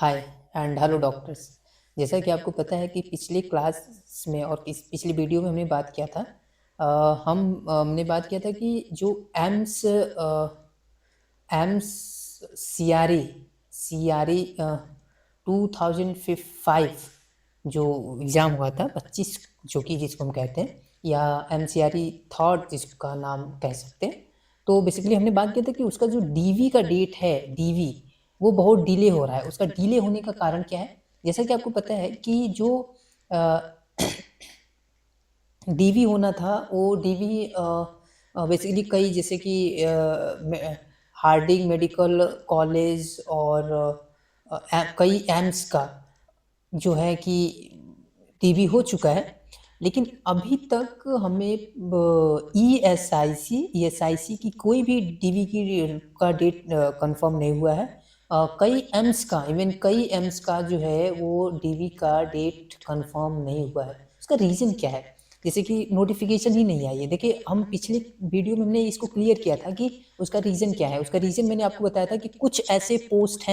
Hi and hello doctors. जैसा कि आपको पता है कि पिछले क्लास में और इस पिछली वीडियो में हमने बात किया था। हमने बात किया था कि जो एम्स सी आर ई 2005 जो एग्ज़ाम हुआ था 25, जो कि जिसको हम कहते हैं, या MCRE थर्ड जिसका नाम कह सकते हैं। तो बेसिकली हमने बात किया था कि उसका जो डीवी का डेट है, डीवी वो बहुत डिले हो रहा है। उसका डिले होने का कारण क्या है? जैसा कि आपको पता है कि जो डीवी होना था वो डीवी बेसिकली कई, जैसे कि हार्डिंग मेडिकल कॉलेज और कई एम्स का जो है कि डीवी हो चुका है, लेकिन अभी तक हमें ESIC की कोई भी डीवी का डेट कंफर्म नहीं हुआ है। कई एम्स का जो है वो डीवी का डेट कंफर्म नहीं हुआ है। उसका रीज़न क्या है? जैसे कि नोटिफिकेशन ही नहीं आई है। देखिए, हम पिछले वीडियो में हमने इसको क्लियर किया था कि उसका रीज़न क्या है। उसका रीज़न मैंने आपको बताया था कि कुछ ऐसे पोस्ट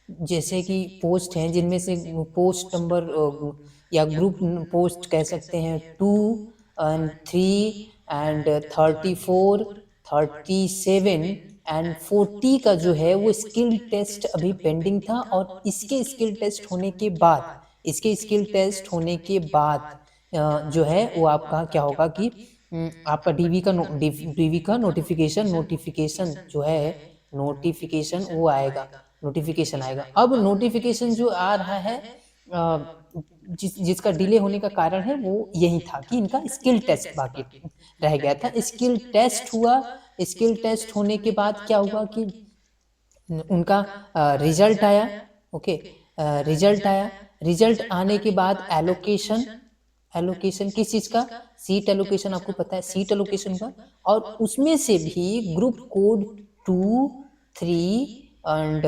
जैसे कि पोस्ट हैं जिनमें से पोस्ट नंबर या ग्रुप पोस्ट कह सकते हैं 2 एंड 3 एंड 34, 37 एंड 40 का जो है वो स्किल टेस्ट अभी पेंडिंग था। और इसके स्किल टेस्ट होने के बाद जो है वो आपका क्या होगा कि आपका डीवी का नोटिफिकेशन जो है, नोटिफिकेशन आएगा। अब नोटिफिकेशन जो आ रहा है, जिसका डिले होने का कारण है वो यही था कि इनका स्किल टेस्ट बाकी रह गया था। स्किल टेस्ट होने के बाद क्या हुआ कि उनका रिजल्ट आया। ओके, रिजल्ट आने के बाद एलोकेशन किस चीज़ का? Seat allocation. आपको पता है सीट एलोकेशन का। और उसमें से भी ग्रुप कोड 2, 3 एंड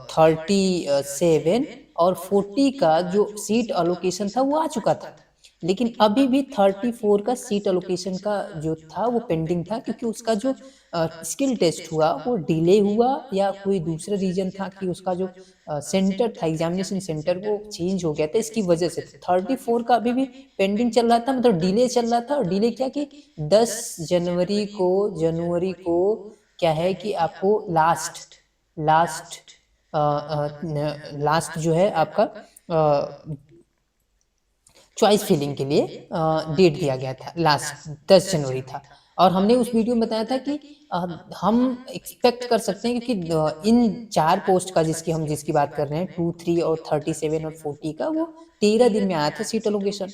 37 और 40 का जो सीट एलोकेशन था वो आ चुका था। लेकिन अभी भी 34 का सीट एलोकेशन का जो था वो पेंडिंग था, क्योंकि उसका जो स्किल टेस्ट हुआ वो डिले हुआ, या कोई दूसरा रीजन था कि उसका जो सेंटर था, एग्जामिनेशन सेंटर, वो चेंज हो गया था। इसकी वजह से 34 का अभी भी पेंडिंग चल रहा था, मतलब डिले चल रहा था। और डिले क्या कि 10 जनवरी को क्या है कि आपको लास्ट लास्ट जो है आपका चॉइस फिलिंग के लिए डेट दिया गया था। लास्ट 10 जनवरी था। और हमने उस वीडियो में बताया था कि हम एक्सपेक्ट कर सकते हैं, क्योंकि इन 4 पोस्ट का जिसकी बात कर रहे हैं, 2, 3 और 37 और 40 का, वो 13 दिन में आया था सीट एलोकेशन।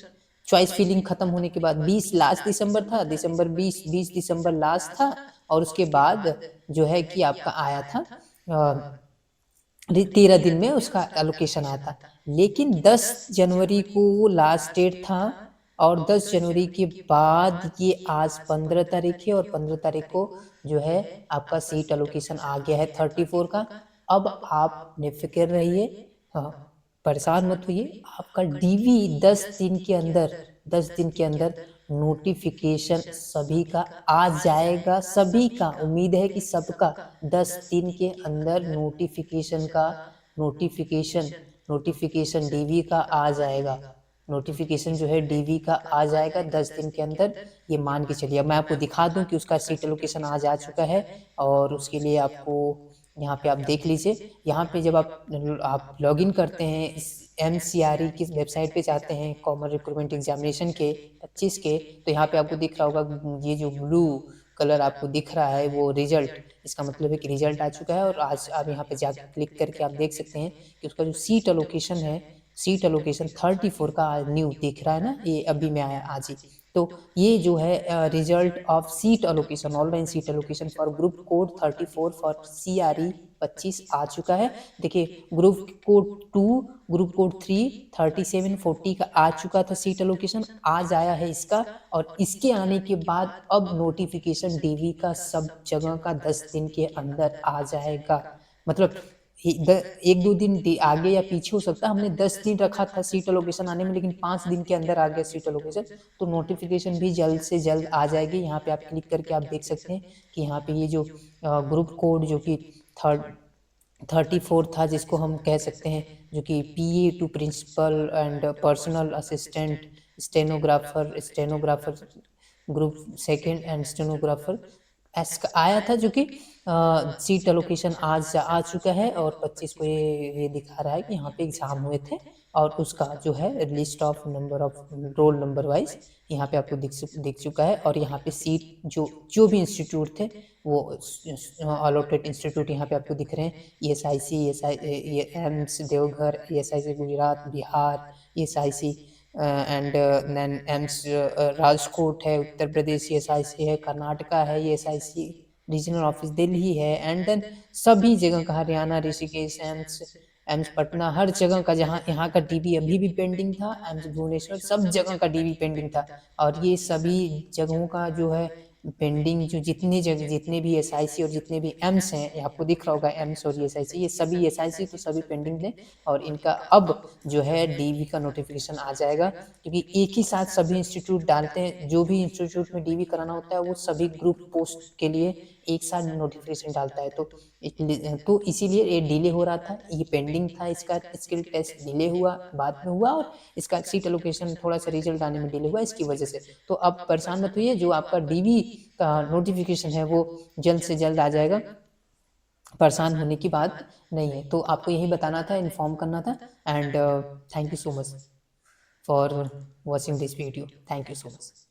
चॉइस फिलिंग खत्म होने के बाद 20 लास्ट दिसंबर था, दिसंबर 20 दिसंबर लास्ट था। और उसके बाद जो है कि आपका आया था 13 दिन में उसका एलोकेशन आया था। लेकिन 10 जनवरी को वो लास्ट डेट था। और 10 जनवरी के बाद ये आज 15 तारीख है, और 15 तारीख को जो है आपका सीट एलोकेशन आ गया है 34 का। अब आप निफिक्र रहिए, हाँ, परेशान मत होइए। आपका डीवी 10 दिन के अंदर नोटिफिकेशन सभी का आ जाएगा। सभी का, उम्मीद है कि सबका 10 दिन के अंदर नोटिफिकेशन डीवी का आ जाएगा। नोटिफिकेशन जो है डीवी का आ जाएगा 10 दिन के अंदर। ये मान के चलिए। अब मैं आपको दिखा दूं कि उसका सीट एलोकेशन आज आ चुका है। और उसके लिए आपको यहाँ पे आप देख लीजिए। यहाँ पे जब आप लॉगिन करते हैं, इस MCRE की वेबसाइट पे जाते हैं, कॉमन रिक्रूटमेंट एग्जामिनेशन के 25 के, तो यहाँ पे आपको दिख रहा होगा, ये जो ब्लू कलर आपको दिख रहा है वो रिजल्ट। इसका मतलब है कि रिजल्ट आ चुका है। और आज आप यहाँ पे जाकर क्लिक करके आप देख सकते हैं कि उसका जो सीट एलोकेशन 34 का न्यू दिख रहा है ना, ये अभी में आया आज ही। तो ये जो है result of seat allocation, online seat allocation for group code 34 for CRE 25 आ चुका है। देखिए, ग्रुप कोड 2, ग्रुप कोड 3, 37, 40 का आ चुका था सीट एलोकेशन, आज आया है इसका। और इसके आने के बाद अब नोटिफिकेशन डीवी का सब जगह का 10 दिन के अंदर आ जाएगा। मतलब 1-2 दिन आगे या पीछे हो सकता है। हमने 10 दिन रखा था सीट एलोकेशन आने में, लेकिन 5 दिन के अंदर आ गया सीट एलोकेशन। तो नोटिफिकेशन भी जल्द से जल्द आ जाएगी। यहाँ पे आप क्लिक करके आप देख सकते हैं कि यहाँ पे ये जो ग्रुप कोड जो कि 34 था जिसको हम कह सकते हैं, जो कि PA to principal and personal assistant, stenographer group second and stenographer ऐसा आया था, जो कि सीट एलोकेशन आज आ चुका है और 25 को ये दिखा रहा है कि यहाँ पे एग्जाम हुए थे, और उसका जो है list of number of roll number wise यहाँ पे आपको दिख चुका है। और यहाँ पे सीट जो भी इंस्टीट्यूट थे वो अलॉटेड इंस्टीट्यूट यहाँ पे आपको दिख रहे हैं। ESIC, AIIMS Deoghar, ESIC Gujarat Bihar, ESIC and then AIIMS Rajkot है उत्तर प्रदेश, ESIC है कर्नाटका है, ESIC रीजनल ऑफिस दिल्ली है, एंड देन सभी जगह का हरियाणा ऋषिकेश एम्स पटना, हर जगह का जहाँ यहाँ का डीबी अभी भी पेंडिंग था, एम्स भुवनेश्वर सब जगह का डीबी पेंडिंग था। और ये सभी जगहों का जो है पेंडिंग, जो जितने भी SIC और जितने भी एम्स हैं, ये आपको दिख रहा होगा एम्स और ESIC, ये सभी SIC तो सभी पेंडिंग थे। और इनका अब जो है डीवी का नोटिफिकेशन आ जाएगा, क्योंकि एक ही साथ सभी इंस्टीट्यूट डालते हैं। जो भी इंस्टीट्यूट में डीवी कराना होता है वो सभी ग्रुप पोस्ट के लिए एक साथ नोटिफिकेशन डालता है, तो इसीलिए ये डिले हो रहा था, ये पेंडिंग था, इसका स्किल टेस्ट डिले हुआ, बाद में हुआ, और इसका सीट एलोकेशन थोड़ा सा रिजल्ट आने में डिले हुआ इसकी वजह से। तो अब परेशान मत होइए, जो आपका डीवी का नोटिफिकेशन है वो जल्द से जल्द आ जाएगा, परेशान होने की बात नहीं है। तो आपको यही बताना था, इन्फॉर्म करना था। And thank you so much for watching this video, thank you so much.